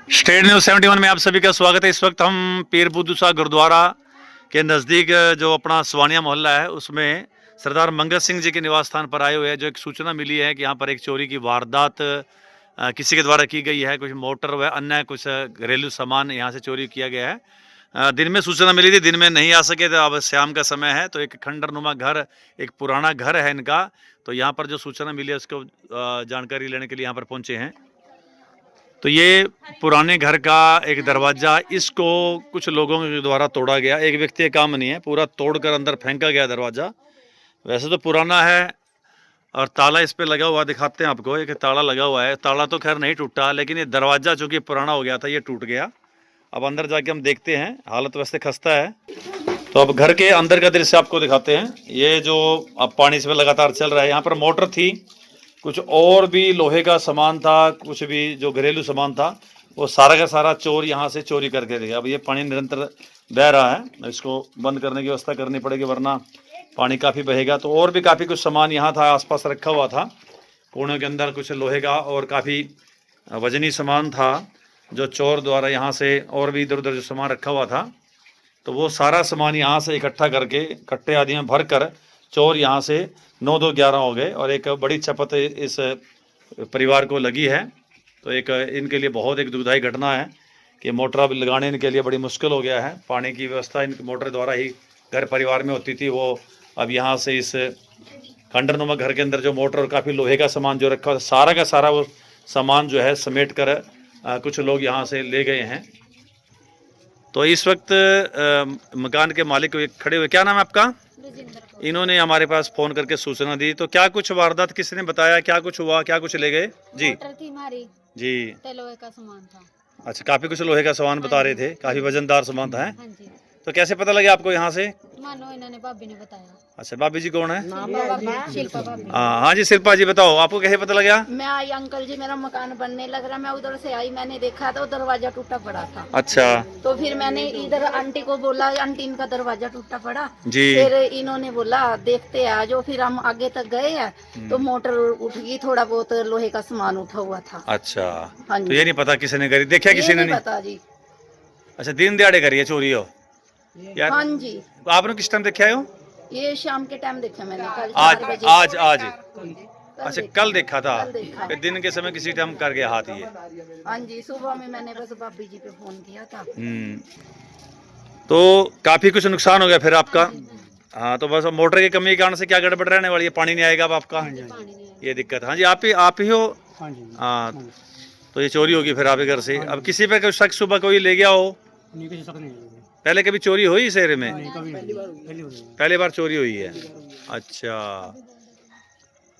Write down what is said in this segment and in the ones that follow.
State news 71 में आप सभी का स्वागत है। इस वक्त हम पीर बुद्धू शाह गुरुद्वारा के नज़दीक जो अपना स्वानिया मोहल्ला है उसमें सरदार मंगत सिंह जी के निवास स्थान पर आए हुए हैं। जो एक सूचना मिली है कि यहाँ पर एक चोरी की वारदात किसी के द्वारा की गई है। कुछ मोटर व अन्य कुछ घरेलू सामान यहाँ से चोरी किया गया है। दिन में सूचना मिली थी, दिन में नहीं आ सके थे। अब शाम का समय है तो एक खंडरनुमा घर, एक पुराना घर है इनका। तो यहाँ पर जो सूचना मिली है उसको जानकारी लेने के लिए यहाँ पर पहुँचे हैं। तो ये पुराने घर का एक दरवाजा, इसको कुछ लोगों के द्वारा तोड़ा गया। एक व्यक्ति का काम नहीं है, पूरा तोड़कर अंदर फेंका गया दरवाजा। वैसे तो पुराना है और ताला इस पे लगा हुआ, दिखाते हैं आपको। एक ताला लगा हुआ है, ताला तो खैर नहीं टूटा, लेकिन ये दरवाजा चूंकि पुराना हो गया था ये टूट गया। अब अंदर जाके हम देखते हैं, हालत वैसे खस्ता है। तो अब घर के अंदर का दृश्य आपको दिखाते हैं। ये जो अब पानी इसमें लगातार चल रहा है, यहाँ पर मोटर थी, कुछ और भी लोहे का सामान था, कुछ भी जो घरेलू सामान था, वो सारा का सारा चोर यहाँ से चोरी करके गया। अब ये पानी निरंतर बह रहा है, इसको बंद करने की व्यवस्था करनी पड़ेगी वरना पानी काफ़ी बहेगा। तो और भी काफ़ी कुछ सामान यहाँ था, आसपास रखा हुआ था कोनों के अंदर, कुछ लोहे का और काफ़ी वजनी सामान था जो चोर द्वारा यहाँ से, और भी इधर उधर जो सामान रखा हुआ था, तो वो सारा सामान यहाँ से इकट्ठा करके कट्टे आदि में भर कर चोर यहाँ से 9-2-11 हो गए। और एक बड़ी चपत इस परिवार को लगी है। तो एक इनके लिए बहुत एक दुखदायी घटना है कि मोटर अब लगाने इनके लिए बड़ी मुश्किल हो गया है। पानी की व्यवस्था इन मोटर द्वारा ही घर परिवार में होती थी, वो अब यहाँ से इस खंडरनुमा घर के अंदर जो मोटर और काफ़ी लोहे का सामान जो रखा, सारा का सारा वो सामान जो है समेट कर कुछ लोग यहाँ से ले गए हैं। तो इस वक्त मकान के मालिक खड़े हुए, क्या नाम है आपका? इन्होंने हमारे पास फोन करके सूचना दी। तो क्या कुछ वारदात किसी ने बताया, क्या कुछ हुआ, क्या कुछ ले गए जी? मोटर थी हमारी जी, लोहे का सामान था। अच्छा, काफी कुछ लोहे का सामान बता रहे थे, काफी वजनदार सामान था है? हाँ जी, तो कैसे पता लगा आपको यहाँ से? मानो इन्होंने भाभी ने बताया। अच्छा, भाभी जी कौन है? शिल्पा भाभी। हाँ जी, शिल्पा जी बताओ, आपको कैसे पता लगा? मैं आई अंकल जी, मेरा मकान बनने लग रहा, मैं उधर से आई, मैंने देखा तो दरवाजा टूटा पड़ा था। अच्छा तो फिर मैंने इधर आंटी को बोला, आंटी इनका दरवाजा टूटा पड़ा जी। फिर इन्होंने बोला देखते आ जो, फिर हम आगे तक गए हैं तो मोटर उठ गई, थोड़ा बहुत लोहे का सामान उठा हुआ था। अच्छा, हाँ तो जी, ये नहीं पता किसी ने करी, देखा किसी ने नहीं नहीं? पता जी। अच्छा, दिन दिहाड़े करी है चोरी हो यार? हाँ जी, आपने किस टाइम देखा है हो? ये शाम के टाइम देखा मैंने, कल आज 4 बजे। आज आज कल अच्छा, देखा। कल देखा था कल देखा। फिर दिन के समय किसी टाइम कर गया हाथ ये। हाँ जी, सुबह में मैंने बस भाभी जी पे फोन किया था। तो काफी कुछ नुकसान हो गया फिर आपका। हाँ, तो बस मोटर की कमी के कारण से क्या गड़बड़ रहने वाली है, पानी नहीं आएगा अब आपका, पानी नहीं आया। ये दिक्कत। हाँ जी, आप ही हो? हाँ, तो ये चोरी होगी फिर आपके घर से। अब किसी पे कोई शक सुबह कोई ले गया हो? पहले कभी चोरी हुई इस एरिया में? पहली बार चोरी हुई है। अच्छा,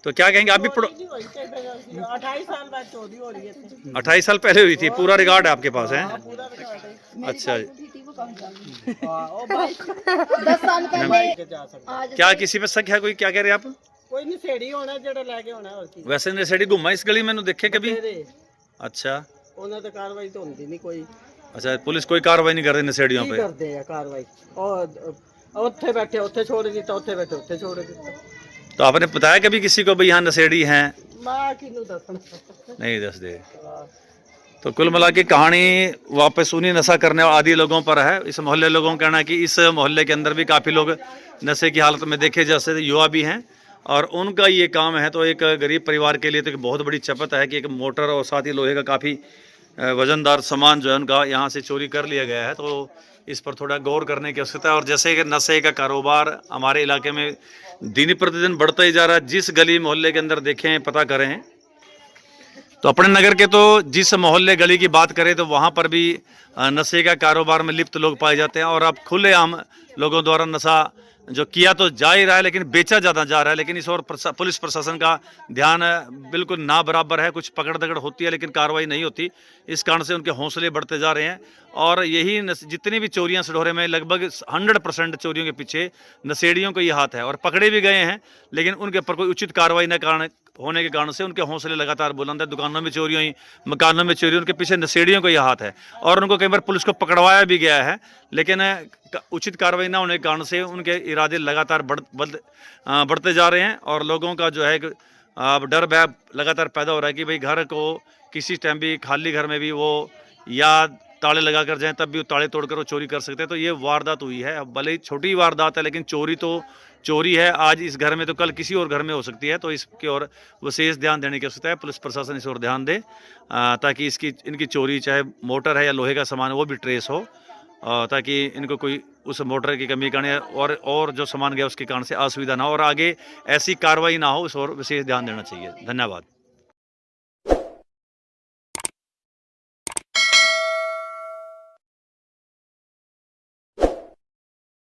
तो क्या कहेंगे आप भी 28 साल बाद चोरी हो रही है। 28 साल पहले हुई थी, पूरा रिकॉर्ड है आपके पास है? पूरा रिकॉर्ड है। अच्छा, 10 साल पहले जा सकता आज क्या किसी पे शक है कोई, क्या कह रहे हैं आप? कोई नहीं, सेड़ी होना जेड़ा लेके होना और की वैसे नशेड़ी घुमा इस गली में देखे कभी? तेरे अच्छा ਉਹਨਾਂ ਤੇ ਕਾਰਵਾਈ ਤਾਂ ਹੁੰਦੀ ਨਹੀਂ ਕੋਈ। अच्छा, पुलिस कोई कार्रवाई नहीं कर रही नशेड़ियों ਕੀ पे? ਕਰਦੇ ਆ ਕਾਰਵਾਈ? ਉਹ ਉੱਥੇ ਬੈਠੇ ਉੱਥੇ ਛੋੜ ਦਿੱਤਾ, ਉੱਥੇ ਬੈਠੇ ਉੱਥੇ ਛੋੜ ਦਿੱਤਾ। तो आपने बताया कभी किसी को भी यहाँ नशेड़ी हैं? ਮੈਂ ਕਿਹਨੂੰ ਦੱਸਣਾ। नहीं दस दे। तो कुल मिला के कहानी वापस सुनी नशा करने वाले आदि लोगों पर है। इस मोहल्ले लोगों का कहना है कि इस मोहल्ले के अंदर भी काफ़ी लोग नशे की हालत में देखे, जैसे युवा भी हैं, और उनका ये काम है। तो एक गरीब परिवार के लिए तो एक बहुत बड़ी चपत है कि एक मोटर और साथ ही लोहे का काफ़ी वजनदार सामान जो है उनका यहाँ से चोरी कर लिया गया है। तो इस पर थोड़ा गौर करने की आवश्यकता है। और जैसे कि नशे का कारोबार हमारे इलाके में दिन प्रतिदिन बढ़ता ही जा रहा है, जिस गली मोहल्ले के अंदर देखें, पता करें, तो अपने नगर के तो जिस मोहल्ले गली की बात करें तो वहाँ पर भी नशे का कारोबार में लिप्त लोग पाए जाते हैं। और अब खुलेआम लोगों द्वारा नशा जो किया तो जा ही रहा है, लेकिन बेचा ज़्यादा जा रहा है। लेकिन इस और पुलिस प्रशासन का ध्यान बिल्कुल ना बराबर है। कुछ पकड़ दकड़ होती है लेकिन कार्रवाई नहीं होती, इस कारण से उनके हौसले बढ़ते जा रहे हैं। और यही जितनी भी चोरियां सढौरे में, लगभग 100% चोरियों के पीछे नशेड़ियों को ये हाथ है। और पकड़े भी गए हैं, लेकिन उनके ऊपर कोई उचित कार्रवाई न कारण होने के कारण से उनके हौसले लगातार बुलंद है। दुकानों में चोरी हुई, मकानों में चोरी, उनके पीछे नशेड़ियों को यह हाथ है। और उनको कई बार पुलिस को पकड़वाया भी गया है, लेकिन उचित कार्रवाई न होने के कारण से उनके इरादे लगातार बढ़ते जा रहे हैं। और लोगों का जो है अब डर भय लगातार पैदा हो रहा है कि भाई घर को किसी टाइम भी, खाली घर में भी वो या ताले लगा कर जाएं तब भी वो ताले तोड़कर वो चोरी कर सकते हैं। तो ये वारदात हुई है, अब भले ही छोटी वारदात है लेकिन चोरी तो चोरी है। आज इस घर में तो कल किसी और घर में हो सकती है, तो इसकी ओर विशेष ध्यान देने की आवश्यकता है। पुलिस प्रशासन इस ओर ध्यान दे ताकि इनकी चोरी चाहे मोटर है या लोहे का सामान है वो भी ट्रेस हो, ताकि इनको कोई उस मोटर की कमी के कारण और जो सामान गया उसके कारण से असुविधा ना हो और आगे ऐसी कार्रवाई ना हो, इस ओर विशेष ध्यान देना चाहिए। धन्यवाद।